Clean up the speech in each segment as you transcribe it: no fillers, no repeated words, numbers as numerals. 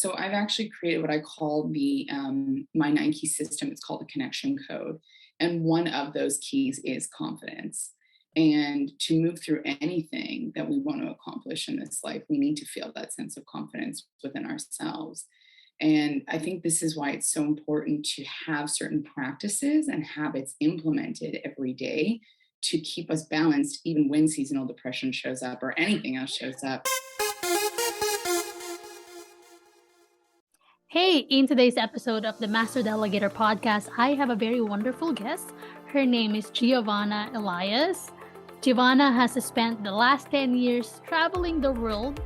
So I've actually created what I call the my 9 key system. It's called the connection code. And one of those keys is confidence. And to move through anything that we want to accomplish in this life, we need to feel that sense of confidence within ourselves. And I think this is why it's so important to have certain practices and habits implemented every day to keep us balanced, even when seasonal depression shows up or anything else shows up. Hey, in today's episode of the Master Delegator Podcast, I have a very wonderful guest. Her name is Giovanna Elias. Giovanna has spent the last 10 years traveling the world,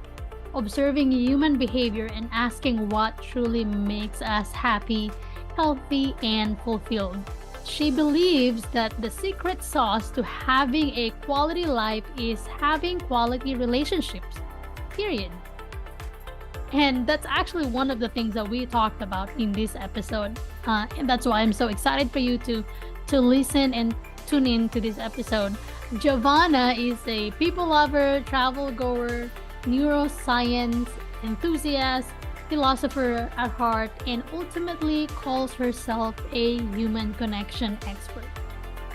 observing human behavior and asking what truly makes us happy, healthy, and fulfilled. She believes that the secret sauce to having a quality life is having quality relationships, period. And that's actually one of the things that we talked about in this episode. And that's why I'm so excited for you to listen and tune in to this episode. Giovanna is a people lover, travel goer, neuroscience enthusiast, philosopher at heart, and ultimately calls herself a human connection expert.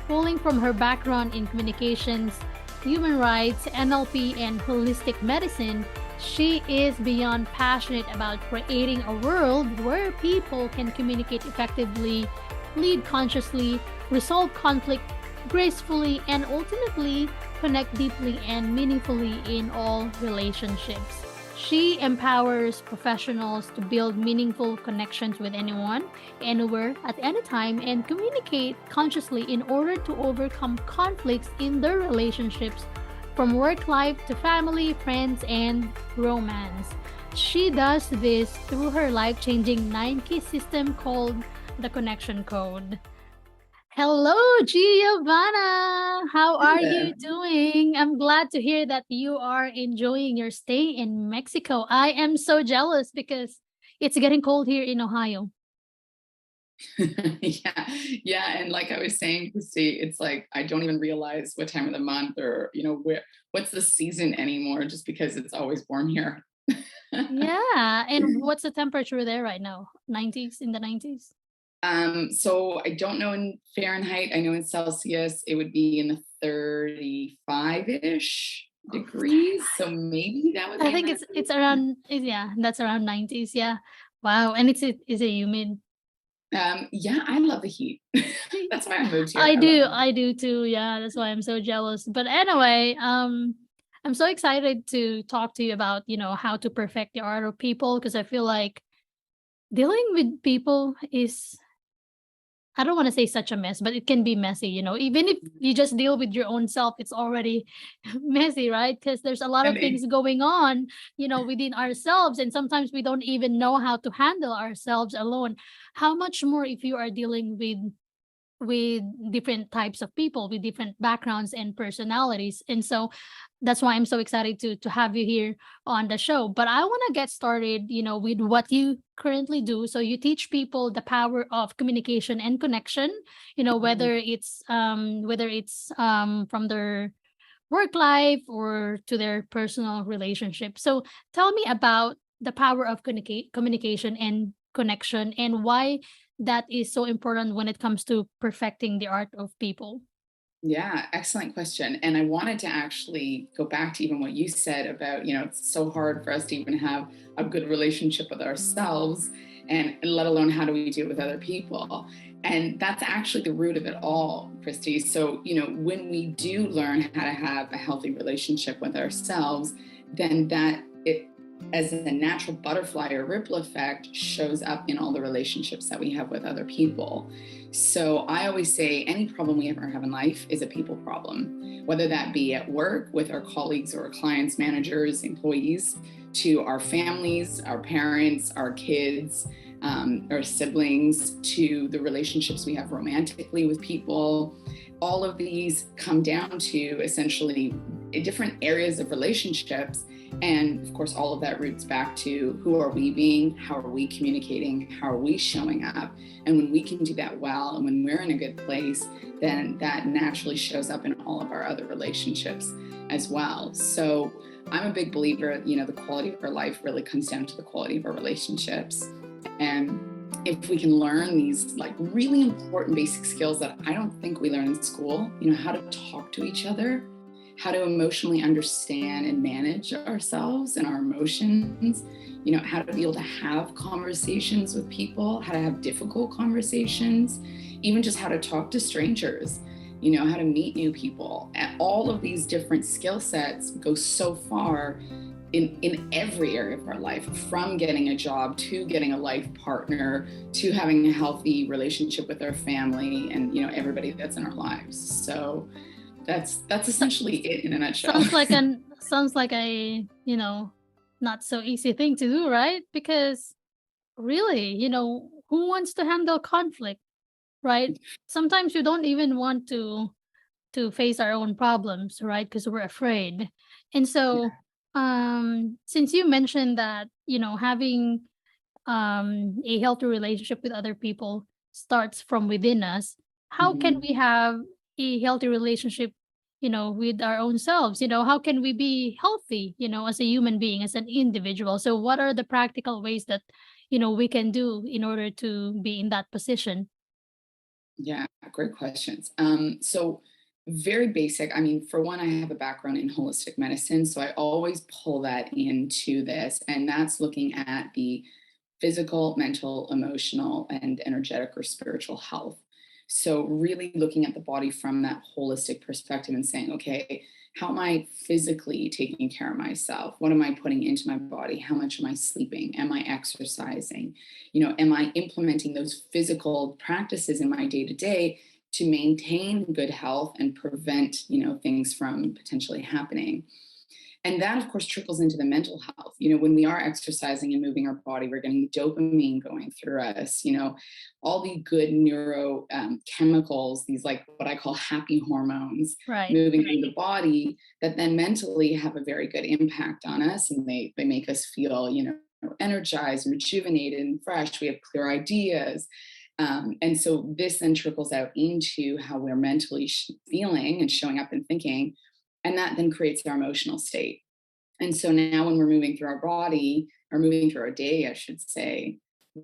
Pulling from her background in communications, human rights, NLP, and holistic medicine, she is beyond passionate about creating a world where people can communicate effectively, lead consciously, resolve conflict gracefully, and ultimately connect deeply and meaningfully in all relationships. She empowers professionals to build meaningful connections with anyone, anywhere, at any time, and communicate consciously in order to overcome conflicts in their relationships, from work life to family, friends, and romance. She does this through her life-changing 9-key system called the Connection Code. Hello, Giovanna. How are you doing? I'm glad to hear that you are enjoying your stay in Mexico. I am so jealous because it's getting cold here in Ohio. Yeah. And like I was saying, Kristy, it's like I don't even realize what time of the month or what's the season anymore, just because it's always warm here. Yeah. And what's the temperature there right now? 90s, in the 90s? So I don't know in Fahrenheit. I know in Celsius it would be in the 35-ish degrees. So maybe that would be. I think it's around, yeah, that's around 90s. Yeah. Wow. And is it humid? Yeah, I love the heat. That's why I moved here. I do too. Yeah, that's why I'm so jealous. But anyway, I'm so excited to talk to you about, how to perfect the art of people, because I feel like dealing with people is, I don't want to say such a mess, but it can be messy, even if you just deal with your own self, it's already messy, right? Because there's a lot of things going on, within ourselves. And sometimes we don't even know how to handle ourselves alone. How much more if you are dealing with different types of people with different backgrounds and personalities. And so that's why I'm so excited to have you here on the show. But I want to get started, with what you currently do. So you teach people the power of communication and connection, whether it's from their work life or to their personal relationship. So tell me about the power of communication and connection, and why that is so important when it comes to perfecting the art of people. Yeah, excellent question. And I wanted to actually go back to even what you said about, it's so hard for us to even have a good relationship with ourselves, and let alone how do we do it with other people. And that's actually the root of it all, Kristy. So, when we do learn how to have a healthy relationship with ourselves, then that it, as a natural butterfly or ripple effect, shows up in all the relationships that we have with other people. So I always say any problem we ever have in life is a people problem, whether that be at work with our colleagues or our clients, managers, employees, to our families, our parents, our kids, our siblings, to the relationships we have romantically with people. All of these come down to essentially different areas of relationships. And of course, all of that roots back to who are we being, how are we communicating, how are we showing up? And when we can do that well, and when we're in a good place, then that naturally shows up in all of our other relationships as well. So I'm a big believer, the quality of our life really comes down to the quality of our relationships. And if we can learn these really important basic skills that I don't think we learn in school, how to talk to each other, how to emotionally understand and manage ourselves and our emotions, how to be able to have conversations with people, how to have difficult conversations, even just how to talk to strangers, how to meet new people. And all of these different skill sets go so far in every area of our life, from getting a job to getting a life partner to having a healthy relationship with our family and everybody that's in our lives. So that's essentially it in a nutshell. Sounds like a not so easy thing to do, right? Because really, who wants to handle conflict, right? Sometimes you don't even want to face our own problems, right? Because we're afraid. And so, since you mentioned that, having a healthy relationship with other people starts from within us, how can we have a healthy relationship, with our own selves? How can we be healthy, as a human being, as an individual? So, what are the practical ways that, we can do in order to be in that position? Yeah, great questions. So very basic. For one, I have a background in holistic medicine, so I always pull that into this, and that's looking at the physical, mental, emotional, and energetic or spiritual health. So really looking at the body from that holistic perspective and saying, okay, how am I physically taking care of myself? What am I putting into my body? How much am I sleeping? Am I exercising? Am I implementing those physical practices in my day to day to maintain good health and prevent, things from potentially happening? And that, of course, trickles into the mental health. When we are exercising and moving our body, we're getting dopamine going through us, all the good neuro chemicals, these what I call happy hormones, Right. moving through the body that then mentally have a very good impact on us. And they make us feel, energized, rejuvenated, and fresh. We have clear ideas. And so this then trickles out into how we're mentally feeling and showing up and thinking. And that then creates our emotional state. And so now when we're moving through our body or moving through our day, I should say,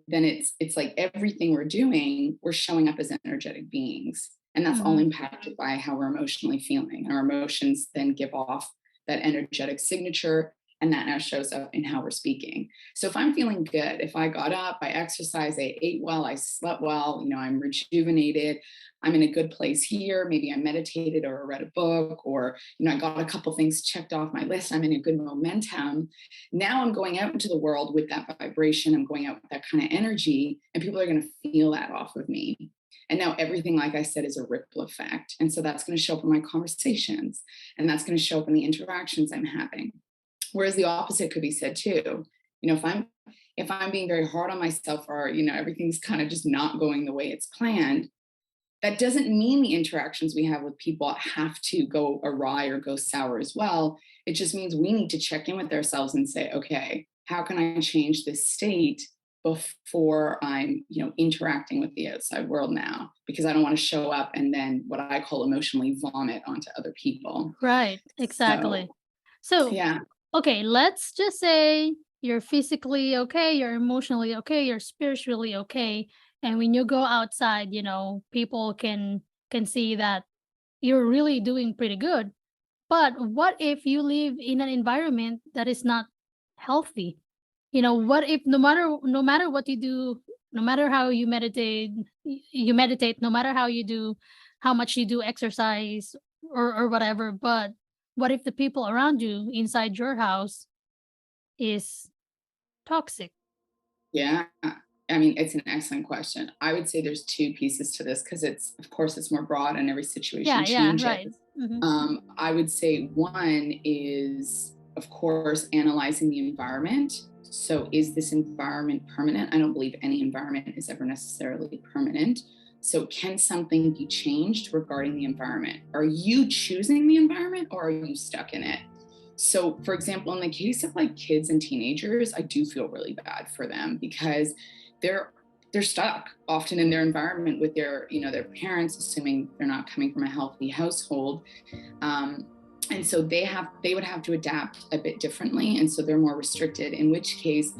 then it's like everything we're doing, we're showing up as energetic beings. And that's all impacted by how we're emotionally feeling. And our emotions then give off that energetic signature. And that now shows up in how we're speaking. So if I'm feeling good, if I got up, I exercised, I ate well, I slept well, I'm rejuvenated, I'm in a good place here, maybe I meditated or read a book, or, I got a couple things checked off my list, I'm in a good momentum. Now I'm going out into the world with that vibration, I'm going out with that kind of energy, and people are going to feel that off of me. And now everything, like I said, is a ripple effect. And so that's going to show up in my conversations, and that's going to show up in the interactions I'm having. Whereas the opposite could be said too. If I'm being very hard on myself, or everything's kind of just not going the way it's planned, that doesn't mean the interactions we have with people have to go awry or go sour as well. It just means we need to check in with ourselves and say, okay, how can I change this state before I'm, interacting with the outside world now? Because I don't want to show up and then what I call emotionally vomit onto other people. Right. Exactly. So yeah. okay, let's just say you're physically okay, you're emotionally okay, you're spiritually okay, and when you go outside, people can see that you're really doing pretty good. But what if you live in an environment that is not healthy? What if no matter what you do, no matter how you meditate, you meditate, no matter how much you do exercise or whatever, but what if the people around you inside your house is toxic? Yeah. It's an excellent question. I would say there's two pieces to this because of course, it's more broad and every situation Yeah, right. changes. I would say one is, of course, analyzing the environment. So is this environment permanent? I don't believe any environment is ever necessarily permanent. So can something be changed regarding the environment? Are you choosing the environment or are you stuck in it? So, for example, in the case of like kids and teenagers, I do feel really bad for them because they're they're stuck often in their environment with their, their parents, assuming they're not coming from a healthy household. Um, and so they would have to adapt a bit differently, and so they're more restricted. In which case,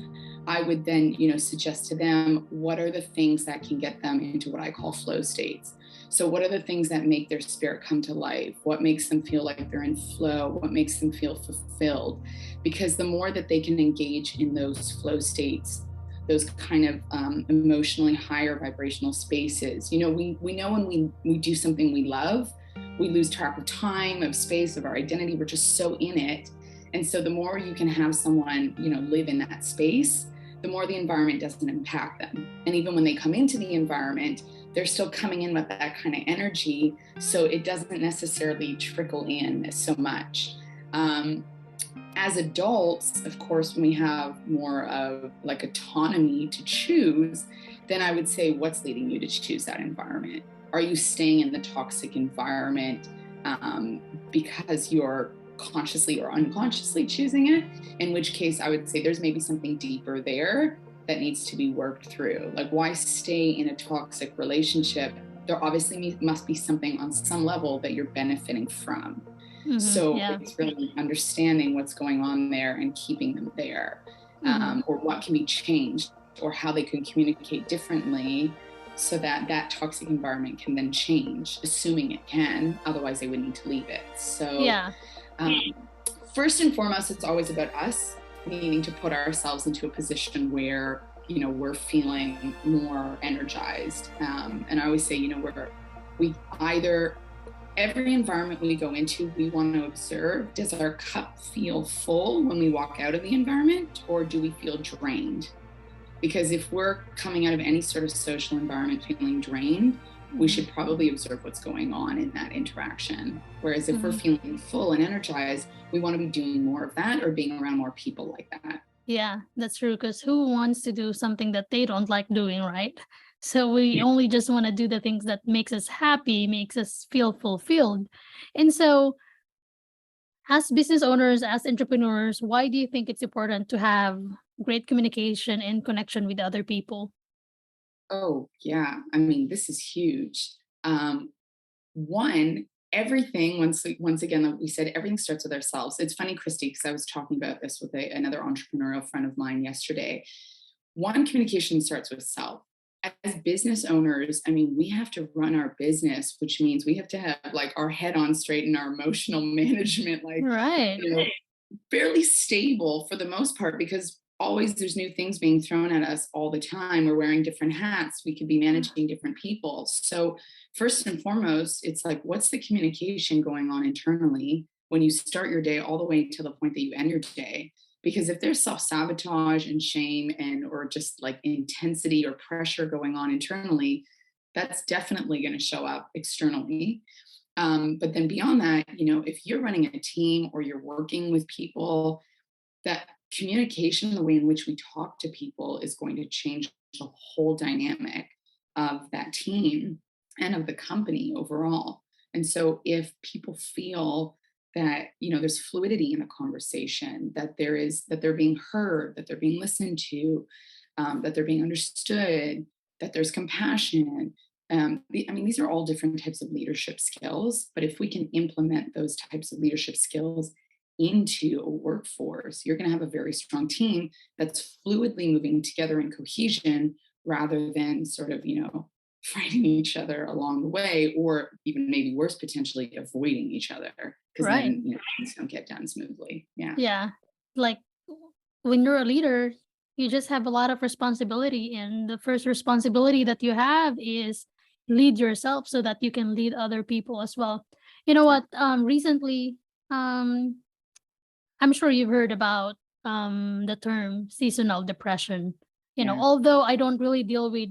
I would then, suggest to them what are the things that can get them into what I call flow states. So, what are the things that make their spirit come to life? What makes them feel like they're in flow? What makes them feel fulfilled? Because the more that they can engage in those flow states, those kind of emotionally higher vibrational spaces, we know when we do something we love, we lose track of time, of space, of our identity. We're just so in it. And so the more you can have someone, live in that space, the more the environment doesn't impact them. And even when they come into the environment, they're still coming in with that kind of energy. So it doesn't necessarily trickle in so much. As adults, of course, when we have more of like autonomy to choose, then I would say, what's leading you to choose that environment? Are you staying in the toxic environment because you're consciously or unconsciously choosing it? In which case, I would say there's maybe something deeper there that needs to be worked through. Like, why stay in a toxic relationship? There obviously must be something on some level that you're benefiting from. So Yeah. it's really understanding what's going on there and keeping them there, or what can be changed, or how they can communicate differently so that that toxic environment can then change, assuming it can. Otherwise, they would need to leave it. So Yeah. first and foremost, it's always about us needing to put ourselves into a position where, we're feeling more energized. And I always say, we either, every environment we go into, we want to observe, does our cup feel full when we walk out of the environment, or do we feel drained? Because if we're coming out of any sort of social environment feeling drained, we should probably observe what's going on in that interaction. Whereas if we're feeling full and energized, we want to be doing more of that or being around more people like that. Yeah, that's true. Because who wants to do something that they don't like doing, right? So we only just want to do the things that makes us happy, makes us feel fulfilled. And so, as business owners, as entrepreneurs, why do you think it's important to have great communication and connection with other people? Oh, yeah. I mean, this is huge. One, everything, once again, like we said, everything starts with ourselves. It's funny, Kristy, because I was talking about this with another entrepreneurial friend of mine yesterday. One, communication starts with self. As business owners, I mean, we have to run our business, which means we have to have like our head on straight and our emotional management, like, Right. you know, fairly stable for the most part, because always there's new things being thrown at us all the time. We're wearing different hats. We could be managing different people. So, first and foremost, it's like, what's the communication going on internally when you start your day all the way to the point that you end your day? Because if there's self-sabotage and shame and or just like intensity or pressure going on internally, that's definitely going to show up externally. But then beyond that, if you're running a team or you're working with people, that communication, the way in which we talk to people, is going to change the whole dynamic of that team and of the company overall. And so if people feel that, there's fluidity in the conversation, that they're being heard, that they're being listened to, that they're being understood, that there's compassion. These are all different types of leadership skills, but if we can implement those types of leadership skills into a workforce, you're going to have a very strong team that's fluidly moving together in cohesion rather than sort of, fighting each other along the way, or even maybe worse, potentially avoiding each other, because Right. then, things don't get done smoothly. Yeah. Yeah. Like when you're a leader, you just have a lot of responsibility. And the first responsibility that you have is lead yourself so that you can lead other people as well. You know what? Recently, um, I'm sure you've heard about the term seasonal depression. Yeah. Although I don't really deal with,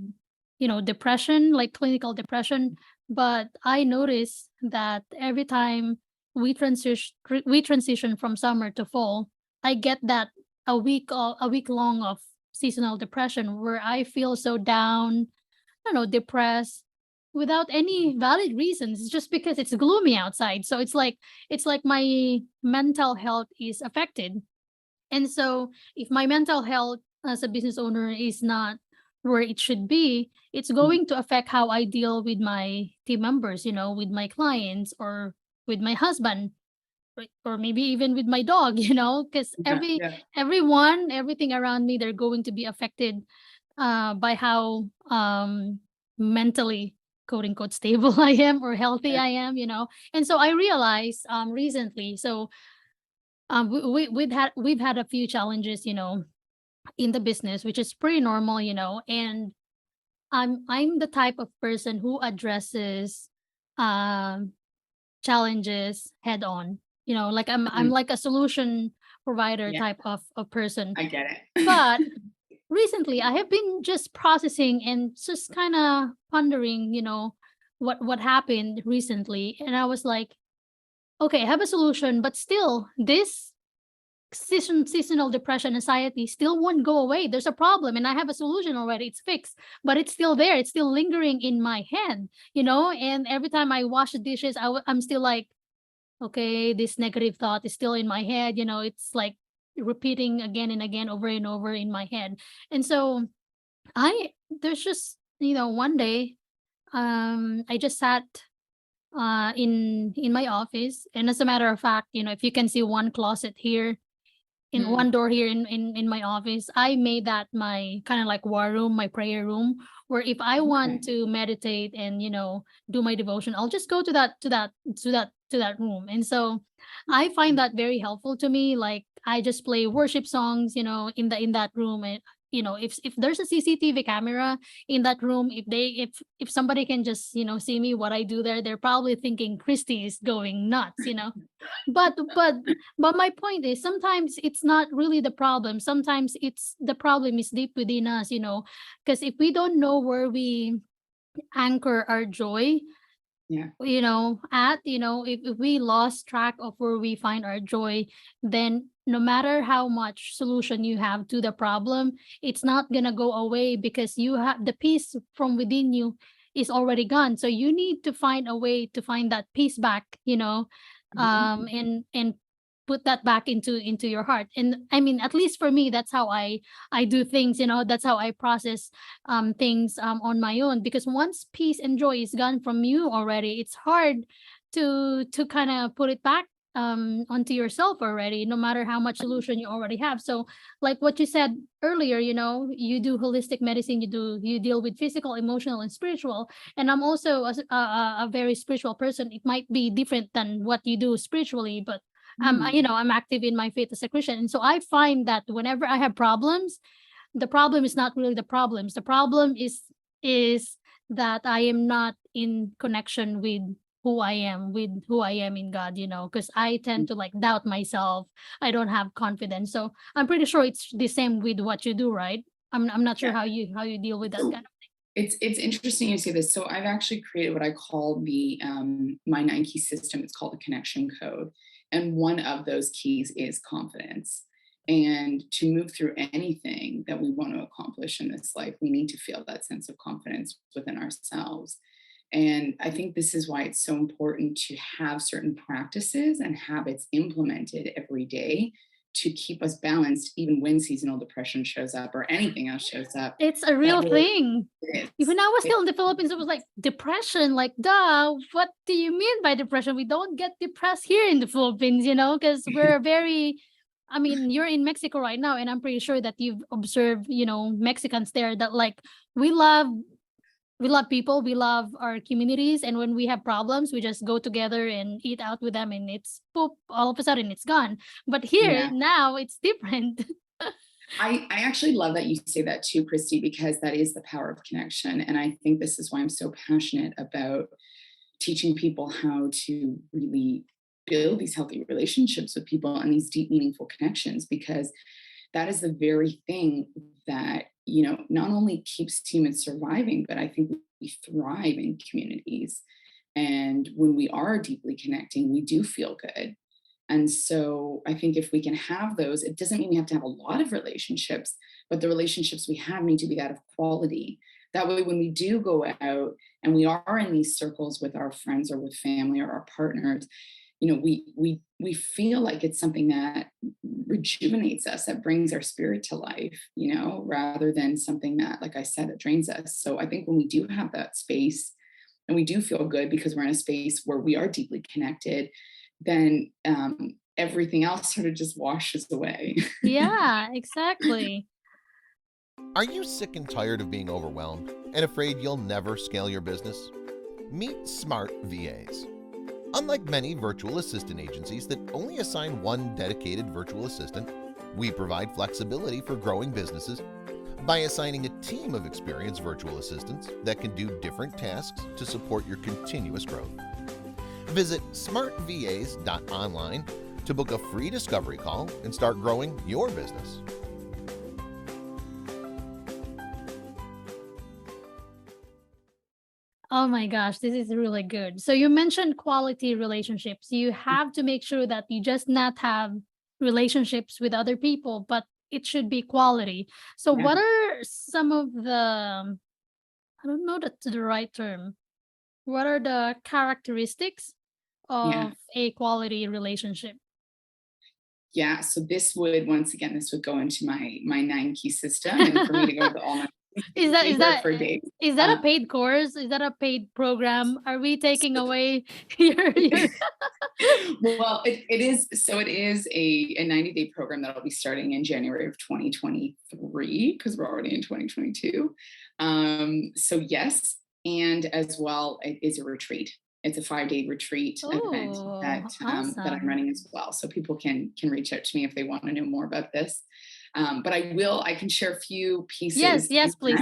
depression, like clinical depression, but I notice that every time we transition from summer to fall, I get that a week long of seasonal depression where I feel so down, depressed. without any valid reasons. It's just because it's gloomy outside. So it's like my mental health is affected. And so if my mental health as a business owner is not where it should be, it's Mhm. going to affect how I deal with my team members, with my clients, or with my husband, or maybe even with my dog, because Yeah, yeah, everything around me, they're going to be affected by how mentally, quote unquote, stable I am, or healthy yeah. I am. And so I realized recently, so we've had a few challenges, in the business, which is pretty normal, and I'm the type of person who addresses um challenges head on. Like I'm Mhm. like a solution provider Yeah, type of person. I get it. But recently I have been just processing and just kind of pondering, what happened recently. And I was like, okay, I have a solution, but still this seasonal depression, anxiety still won't go away. There's a problem and I have a solution already. It's fixed, but it's still there. It's still lingering in my head, and every time I wash the dishes, I'm still like, okay, this negative thought is still in my head. It's like repeating again and again, over and over in my head. And so there's just, one day, I just sat in my office. And as a matter of fact, if you can see one closet here, in Mm, one door here in my office, I made that my kind of like war room, my prayer room, where if I want okay. to meditate and do my devotion, I'll just go to that room. And so I find that very helpful to me. Like I just play worship songs, in that room. And if there's a CCTV camera in that room, if somebody can just see me what I do there, they're probably thinking Christy is going nuts. But my point is, sometimes it's not really the problem. Sometimes it's the problem is deep within us, because if we don't know where we anchor our joy, Yeah. if we lost track of where we find our joy, then no matter how much solution you have to the problem, it's not gonna go away, because you have the peace from within you is already gone. So you need to find a way to find that peace back, Mhm. and put that back into your heart. And I mean, at least for me, that's how I do things. That's how I process things on my own, because once peace and joy is gone from you already, it's hard to kind of put it back onto yourself already, no matter how much solution you already have. So like what you said earlier, you do holistic medicine, you deal with physical, emotional, and spiritual. And I'm also a very spiritual person. It might be different than what you do spiritually, but Mm, I'm active in my faith as a Christian. And so I find that whenever I have problems, the problem is not really the problems. The problem is that I am not in connection with who I am in God, because I tend mm, to like doubt myself. I don't have confidence. So I'm pretty sure it's the same with what you do, right? I'm not sure yeah. how you deal with that So kind of. it's interesting you say this. So I've actually created what I call the my 9 key system. It's called the connection code, and one of those keys is confidence. And to move through anything that we want to accomplish in this life, we need to feel that sense of confidence within ourselves. And I think this is why it's so important to have certain practices and habits implemented every day to keep us balanced, even when seasonal depression shows up or anything else shows up. It's a That real way thing. it is. Even I was It, still in the Philippines, it was like depression. Like, duh, what do you mean by depression? We don't get depressed here in the Philippines, because we're very. I mean, you're in Mexico right now, and I'm pretty sure that you've observed, Mexicans there, that like we love we love people, we love our communities, and when we have problems, we just go together and eat out with them, and it's poop, all of a sudden it's gone. But here yeah. now it's different. I actually love that you say that too, Kristy, because that is the power of connection. And I think this is why I'm so passionate about teaching people how to really build these healthy relationships with people and these deep, meaningful connections, because that is the very thing that, not only keeps humans surviving, but I think we thrive in communities. And when we are deeply connecting, we do feel good. And so I think if we can have those, it doesn't mean we have to have a lot of relationships, but the relationships we have need to be that of quality. That way, when we do go out and we are in these circles with our friends or with family or our partners, we feel like it's something that rejuvenates us, that brings our spirit to life, rather than something that, like I said, that drains us. So I think when we do have that space and we do feel good because we're in a space where we are deeply connected, then everything else sort of just washes away. Yeah, exactly. Are you sick and tired of being overwhelmed and afraid you'll never scale your business? Meet Smart VAs. Unlike many virtual assistant agencies that only assign one dedicated virtual assistant, we provide flexibility for growing businesses by assigning a team of experienced virtual assistants that can do different tasks to support your continuous growth. Visit smartvas.online to book a free discovery call and start growing your business. Oh my gosh, this is really good. So you mentioned quality relationships. You have to make sure that you just not have relationships with other people, but it should be quality. So Yeah. what are some of the, I don't know that's the right term. What are the characteristics Yeah. of a quality relationship? Yeah. So this would, once again, this would go into my 9 key system, and for me to go into all my Is that is deeper that for days. is that a paid course? Is that a paid program? Are we taking away your Well, it is. So it is a 90-day program that'll be starting in January of 2023, because we're already in 2022. So yes, and as well, it is a retreat. It's a 5-day retreat event Oh, that I'm awesome. running as well. So people can reach out to me if they want to know more about this. But I can share a few Yes, pieces. yes, please.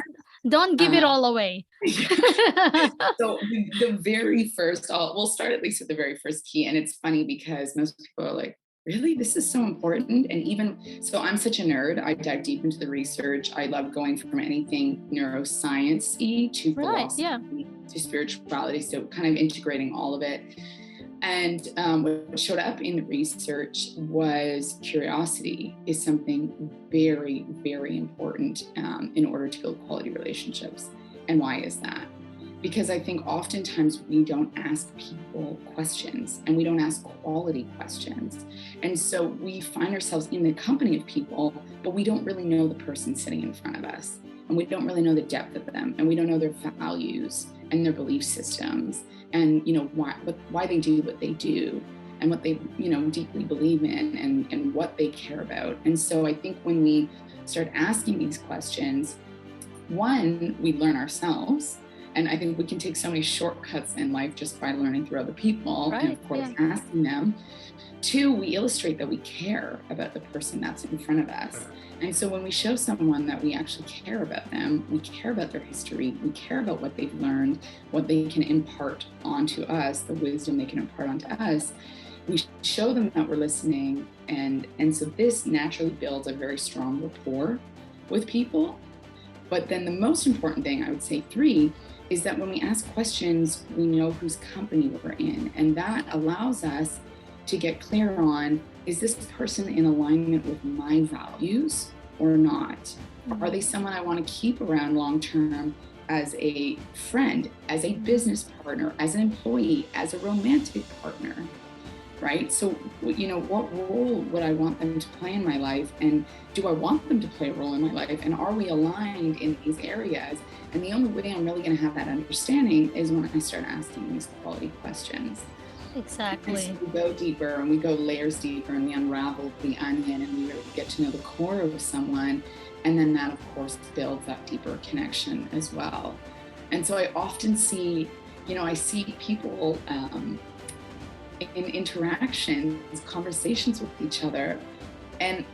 Don't give it Um, all away. So the very first, we'll start at least with the very first key. And it's funny because most people are like, really, this is so important. And even so, I'm such a nerd. I dive deep into the research. I love going from anything neuroscience-y to Right, yeah. philosophy to spirituality. So kind of integrating all of it. And what showed up in the research was curiosity is something very, very important in order to build quality relationships. And why is that? Because I think oftentimes we don't ask people questions, and we don't ask quality questions. And so we find ourselves in the company of people, but we don't really know the person sitting in front of us. And we don't really know the depth of them, and we don't know their values and their belief systems, and why they do what they do, and what they deeply believe in, and what they care about. And so I think when we start asking these questions, one, we learn ourselves. And I think we can take so many shortcuts in life just by learning through other people, and of course asking them. Two, we illustrate that we care about the person that's in front of us. And so when we show someone that we actually care about them, we care about their history, we care about what they've learned, what they can impart onto us, the wisdom they can impart onto us, we show them that we're listening. And so this naturally builds a very strong rapport with people. But then the most important thing, I would say 3, is that when we ask questions, we know whose company we're in. And that allows us to get clear on, is this person in alignment with my values or not? Are they someone I want to keep around long-term as a friend, as a business partner, as an employee, as a romantic partner, right? So, what role would I want them to play in my life? And do I want them to play a role in my life? And are we aligned in these areas? And the only way I'm really going to have that understanding is when I start asking these quality questions. Exactly. And so we go deeper, and we go layers deeper, and we unravel the onion, and we really get to know the core of someone. And then that, of course, builds that deeper connection as well. And so I often see, I see people in interactions, conversations with each other, and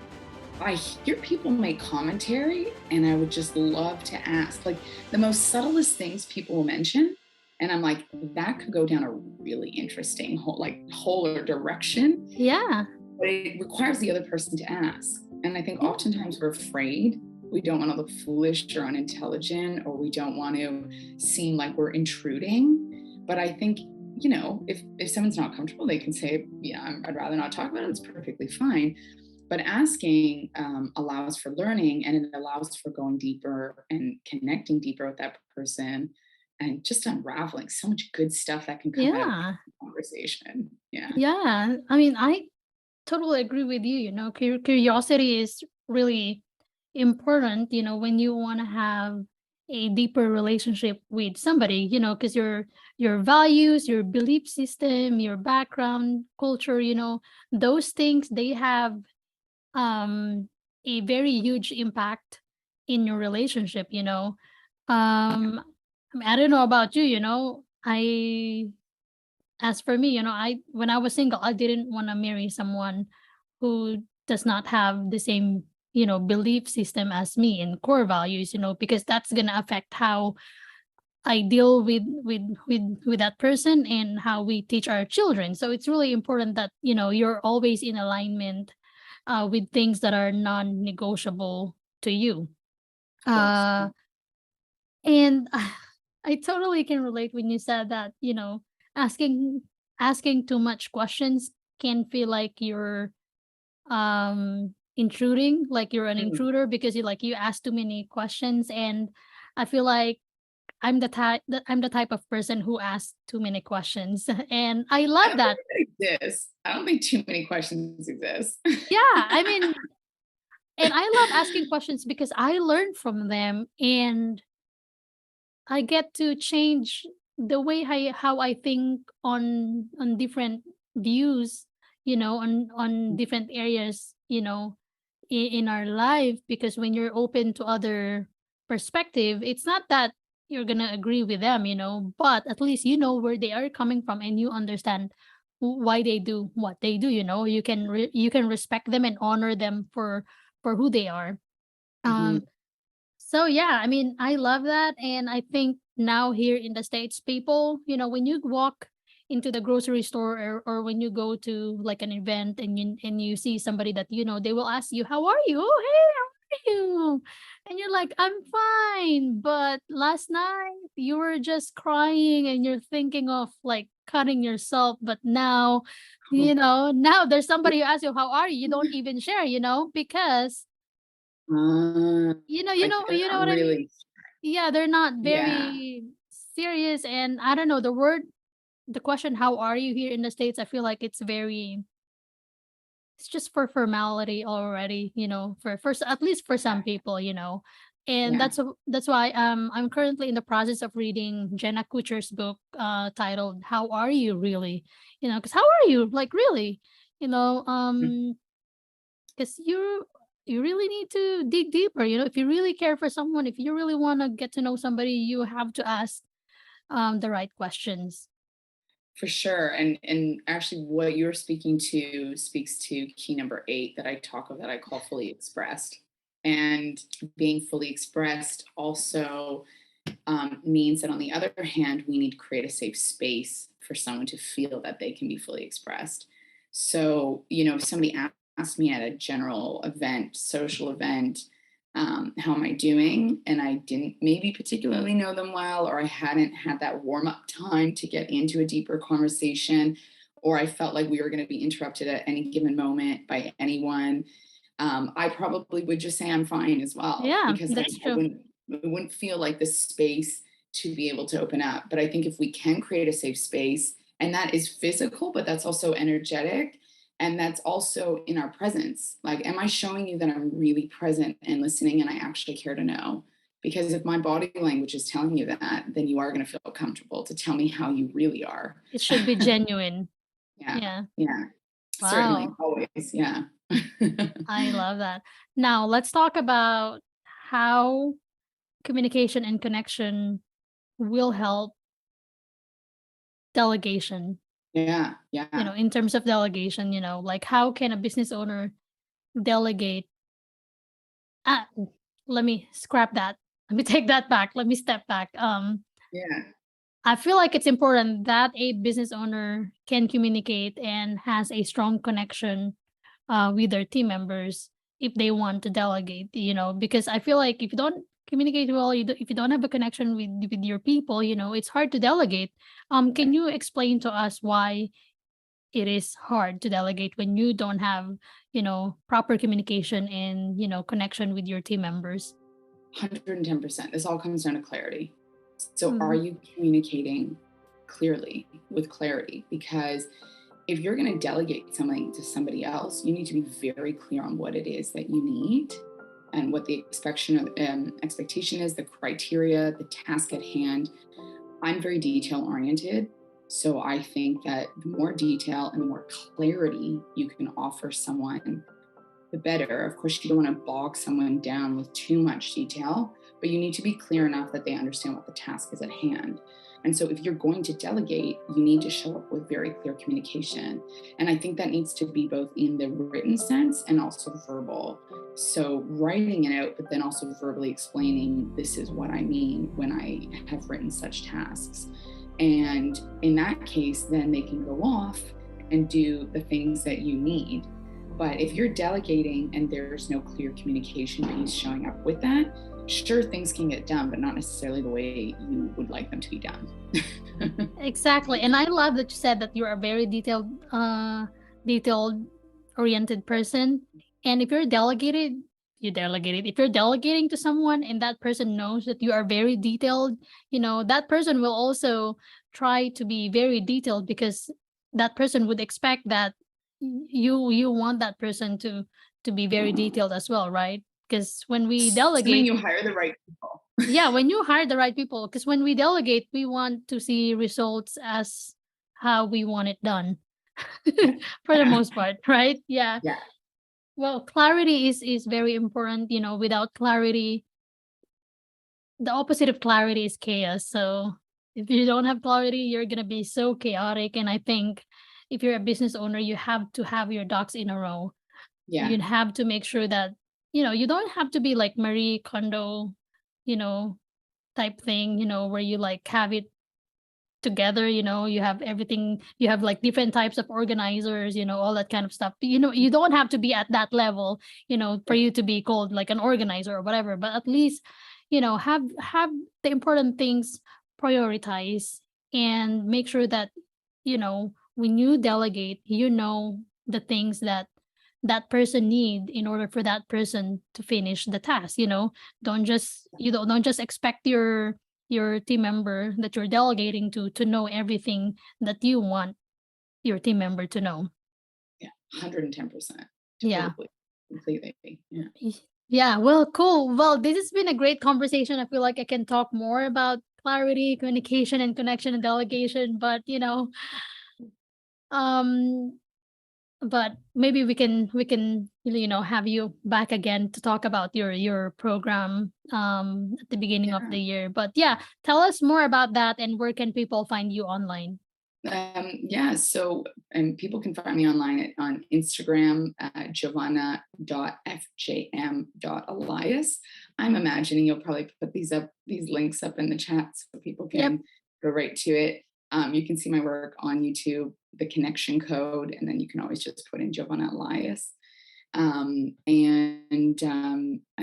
I hear people make commentary, and I would just love to ask, like, the most subtlest things people will mention. And I'm like, that could go down a really interesting whole or direction. Yeah. But it requires the other person to ask. And I think oftentimes we're afraid. We don't want to look foolish or unintelligent, or we don't want to seem like we're intruding. But I think, if someone's not comfortable, they can say, yeah, I'd rather not talk about it. It's perfectly fine. But asking allows for learning, and it allows for going deeper and connecting deeper with that person and just unraveling so much good stuff that can come out of Yeah. conversation. Yeah. Yeah. I mean, I totally agree with you. Curiosity is really important, when you want to have a deeper relationship with somebody, because your values, your belief system, your background, culture, those things, they have um a very huge impact in your relationship. um I mean, I don't know about you. I As for me, I when I was single, I didn't want to marry someone who does not have the same, belief system as me and core values, because that's going to affect how I deal with that person and how we teach our children. So it's really important that, you're always in alignment with things that are non-negotiable to you. Of course. Uh and I totally can relate when you said that, asking asking too much questions can feel like you're intruding, like you're an Mm. intruder because you ask too many questions. And I feel like I'm the type of person who asks too many questions and I I love don't think that. it exists. I don't think too many questions exist. Yeah, I mean, and I love asking questions because I learn from them and I get to change the way how I think on different views, on different areas, in our life. Because when you're open to other perspective, it's not that you're gonna agree with them, but at least you know where they are coming from and you understand why they do what they do. You can respect them and honor them for who they are. Mhm. Um, so yeah, I mean, I love that. And I think now here in the States, people, when you walk into the grocery store, or when you go to like an event and you see somebody that they will ask you, "How are you?" "Oh, hey, how are you?" And you're like, "I'm fine." But last night you were just crying and you're thinking of like cutting yourself. But now, now there's somebody who asks you, "How are you?" You don't even share, because Uh, you like know they're you know not what I mean? really. Yeah, they're not Yeah. very serious. And I don't know, the question, "How are you?" here in the States, I feel like it's just for formality already, at least for some people, and Yeah. that's why I'm currently in the process of reading Jenna Kutcher's book titled "How Are You Really?" Because how are you, like, really, you know Mm. um because you really need to dig deeper. If you really care for someone, if you really want to get to know somebody, you have to ask the right questions. For sure. And actually what you're speaking to speaks to key number 8 that I talk of, that I call fully expressed. And being fully expressed also means that, on the other hand, we need to create a safe space for someone to feel that they can be fully expressed. So, if somebody asked me at a general event, social event, how am I doing? And I didn't maybe particularly know them well, or I hadn't had that warm up time to get into a deeper conversation, or I felt like we were going to be interrupted at any given moment by anyone, I probably would just say I'm fine as well, Yeah, because that's I true. wouldn't feel like the space to be able to open up. But I think if we can create a safe space, and that is physical, but that's also energetic, and that's also in our presence. Like, am I showing you that I'm really present and listening and I actually care to know? Because if my body language is telling you that, then you are going to feel comfortable to tell me how you really are. It should be genuine. Yeah. Yeah. Yeah. Certainly. Wow. Always. Yeah. I love that. Now let's talk about how communication and connection will help delegation. Yeah. Yeah. In terms of delegation, like, how can a business owner delegate? Ah, let me scrap that. Let me take that back. Let me step back. Yeah. I feel like it's important that a business owner can communicate and has a strong connection with their team members if they want to delegate, because I feel like if you don't communicate well, if you don't have a connection with your people, it's hard to delegate. Can you explain to us why it is hard to delegate when you don't have, proper communication and, connection with your team members. 110%. This all comes down to clarity. So are Mm. you communicating clearly with clarity? Because if you're going to delegate something to somebody else, you need to be very clear on what it is that you need and what the expectation is, the criteria, the task at hand. I'm very detail oriented. So I think that the more detail and the more clarity you can offer someone, the better. Of course, you don't want to bog someone down with too much detail, but you need to be clear enough that they understand what the task is at hand. And so if you're going to delegate, you need to show up with very clear communication. And I think that needs to be both in the written sense and also verbal. So writing it out, but then also verbally explaining, this is what I mean when I have written such tasks. And in that case, then they can go off and do the things that you need. But if you're delegating and there's no clear communication piece showing up with that, sure, things can get done, but not necessarily the way you would like them to be done. Exactly. And I love that you said that you're a very detailed oriented person. And if you're delegated, you delegate it. If you're delegating to someone and that person knows that you are very detailed, that person will also try to be very detailed, because that person would expect that you want that person to be very detailed as well, right? Because when we Assuming delegate, you hire the right people. yeah, when you hire the right people, because when we delegate, we want to see results as how we want it done. For the most part, right? Yeah. Yeah. Well, clarity is very important. Without clarity, the opposite of clarity is chaos. So if you don't have clarity, you're gonna be so chaotic. And I think if you're a business owner, you have to have your ducks in a row. Yeah. You'd have to make sure that, you don't have to be like Marie Kondo, you know, type thing, where you like have it together, you have everything, you have like different types of organizers, all that kind of stuff. You don't have to be at that level, for you to be called like an organizer or whatever, but at least, have the important things prioritized, and make sure that, when you delegate, the things that that person need in order for that person to finish the task. Don't just expect your team member that you're delegating to know everything that you want your team member to know. Yeah. 110%. Yeah. Totally. Completely. Yeah. Yeah. Well, cool. Well, this has been a great conversation. I feel like I can talk more about clarity, communication, and connection and delegation, but um but maybe we can have you back again to talk about your program at the beginning of Yeah. the year. But yeah, tell us more about that, and where can people find you online? Yeah, so and people can find me online on Instagram at giovanna.fjm.elias. I'm imagining you'll probably put these links up in the chat so people Yep. can go right to it. You can see my work on YouTube, the connection code, and then you can always just put in Giovanna Elias. And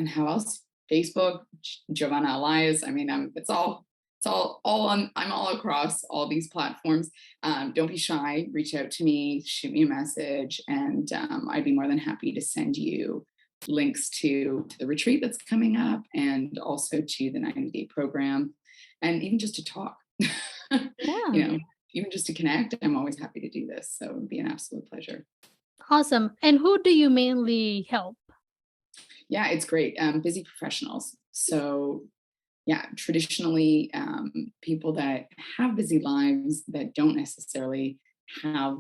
how else? Facebook, Giovanna Elias. I mean, it's all on. I'm all across all these platforms. Don't be shy. Reach out to me. Shoot me a message, and I'd be more than happy to send you links to the retreat that's coming up, and also to the 90-day program, and even just to talk. Yeah. Even just to connect. I'm always happy to do this. So it would be an absolute pleasure. Awesome. And who do you mainly help? Yeah, it's great. Busy professionals. So yeah, traditionally, people that have busy lives that don't necessarily have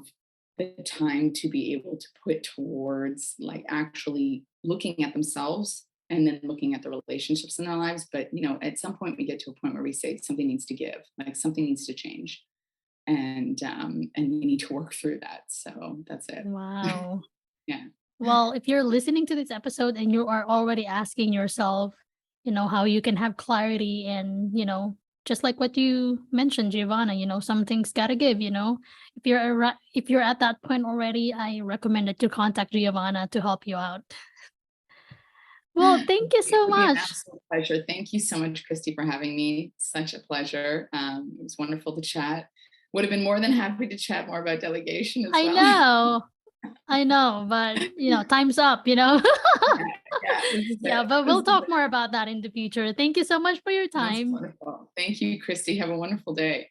the time to be able to put towards like actually looking at themselves and then looking at the relationships in their lives. But at some point we get to a point where we say something needs to give, like something needs to change, and we need to work through that. So that's it. Wow. Yeah. Well, if you're listening to this episode and you are already asking yourself, how you can have clarity, and, just like what you mentioned, Giovanna, some things gotta give, if you're at that point already, I recommend that you contact Giovanna to help you out. Well, thank you It so would be an much. absolute pleasure. Thank you so much, Kristy, for having me. Such a pleasure. It was wonderful to chat. would have been more than happy to chat more about delegation as well. I know, but time's up, Yeah, Yeah, but we'll talk more about that in the future. Thank you so much for your That's time. wonderful. Thank you, Kristy. Have a wonderful day.